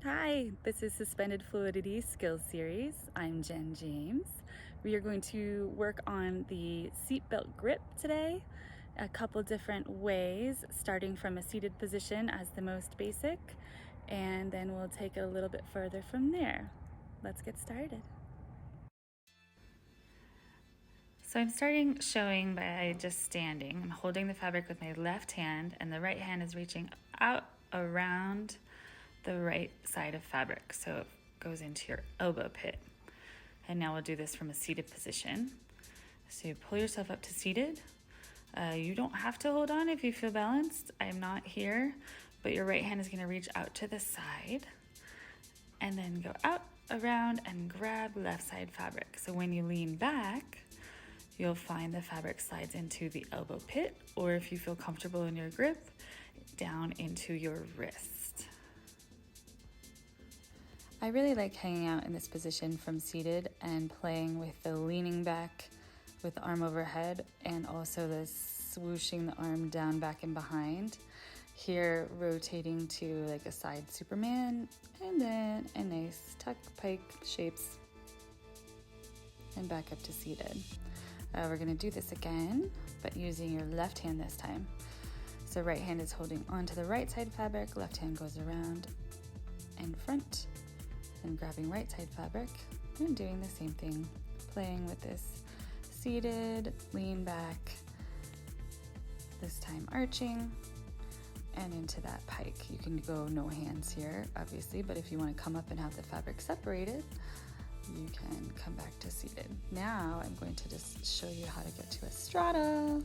Hi, this is Suspended Fluidity Skills Series. I'm Jen James. We are going to work on the seatbelt grip today, a couple different ways, starting from a seated position as the most basic, and then we'll take it a little bit further from there. Let's get started. So I'm starting showing by just standing. I'm holding the fabric with my left hand, and the right hand is reaching out around the right side of fabric, so it goes into your elbow pit. And now we'll do this from a seated position. So you pull yourself up to seated. You don't have to hold on if you feel balanced. I'm not here, but your right hand is going to reach out to the side and then go out, around, and grab left side fabric. So when you lean back, you'll find the fabric slides into the elbow pit, or if you feel comfortable in your grip, down into your wrist. I really like hanging out in this position from seated and playing with the leaning back with the arm overhead and also the swooshing the arm down, back, and behind. Here, rotating to like a side Superman, and then a nice tuck pike shapes, and back up to seated. We're gonna do this again, but using your left hand this time. So right hand is holding onto the right side fabric, left hand goes around and front, and grabbing right side fabric and doing the same thing, playing with this seated, lean back, this time arching, and into that pike. You can go no hands here, obviously, but if you want to come up and have the fabric separated, you can come back to seated. Now I'm going to just show you how to get to a strata.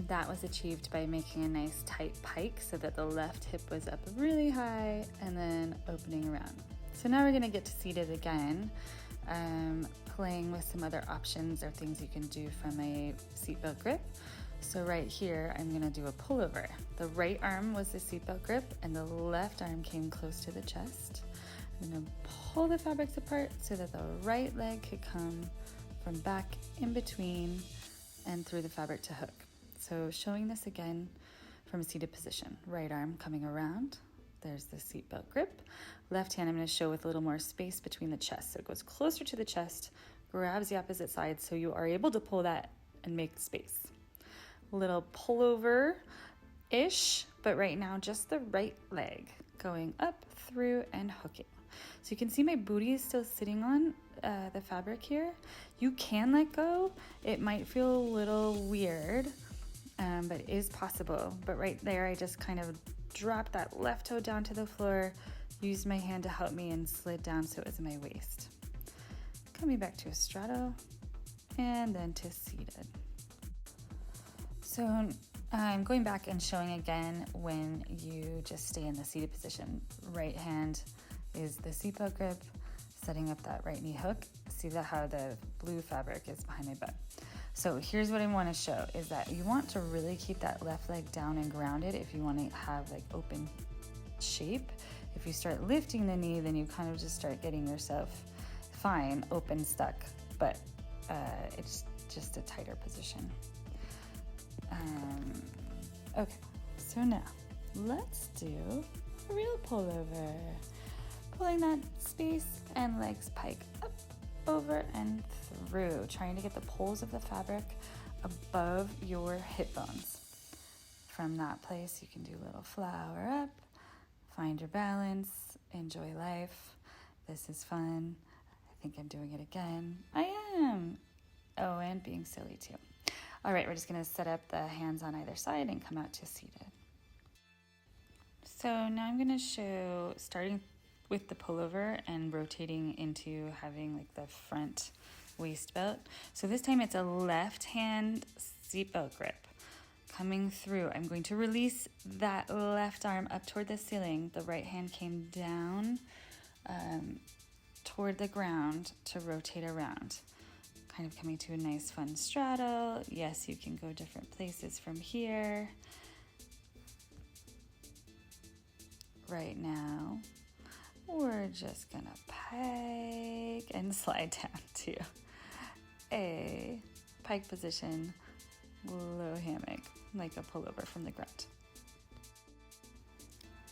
That was achieved by making a nice tight pike so that the left hip was up really high and then opening around. So now we're going to get to seated again, playing with some other options or things you can do from a seatbelt grip. So right here, I'm going to do a pullover. The right arm was the seatbelt grip and the left arm came close to the chest. I'm going to pull the fabrics apart so that the right leg could come from back in between and through the fabric to hook. So showing this again from a seated position. Right arm coming around. There's the seatbelt grip. Left hand I'm going to show with a little more space between the chest. So it goes closer to the chest, grabs the opposite side so you are able to pull that and make space. Little pullover-ish, but right now just the right leg going up, through, and hooking. So you can see my booty is still sitting on the fabric here. You can let go. It might feel a little weird, but it is possible. But right there, I just kind of dropped that left toe down to the floor, used my hand to help me, and slid down so it was in my waist. Coming back to a straddle, and then to seated. So I'm going back and showing again when you just stay in the seated position. Right hand is the seatbelt grip, setting up that right knee hook. See that how the blue fabric is behind my butt. So here's what I want to show is that you want to really keep that left leg down and grounded if you want to have like open shape. If you start lifting the knee, then you kind of just start getting yourself fine, open, stuck, but it's just a tighter position. Okay, so now let's do a real pullover. Pulling that space and legs pike up, over, and through, trying to get the poles of the fabric above your hip bones. From that place, you can do a little flower up, find your balance, enjoy life. This is fun. I think I'm doing it again. I am. Oh, and being silly too. All right, we're just gonna set up the hands on either side and come out to seated. So now I'm gonna show starting with the pullover and rotating into having like the front waist belt. So this time it's a left hand seatbelt grip coming through. I'm going to release that left arm up toward the ceiling. The right hand came down toward the ground to rotate around. Kind of coming to a nice fun straddle. Yes, you can go different places from here. Right now, we're just gonna pike and slide down to a pike position, low hammock, like a pullover from the ground.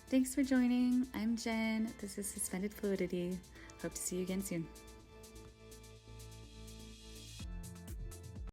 Thanks for joining. I'm Jen. This is Suspended Fluidity. Hope to see you again soon.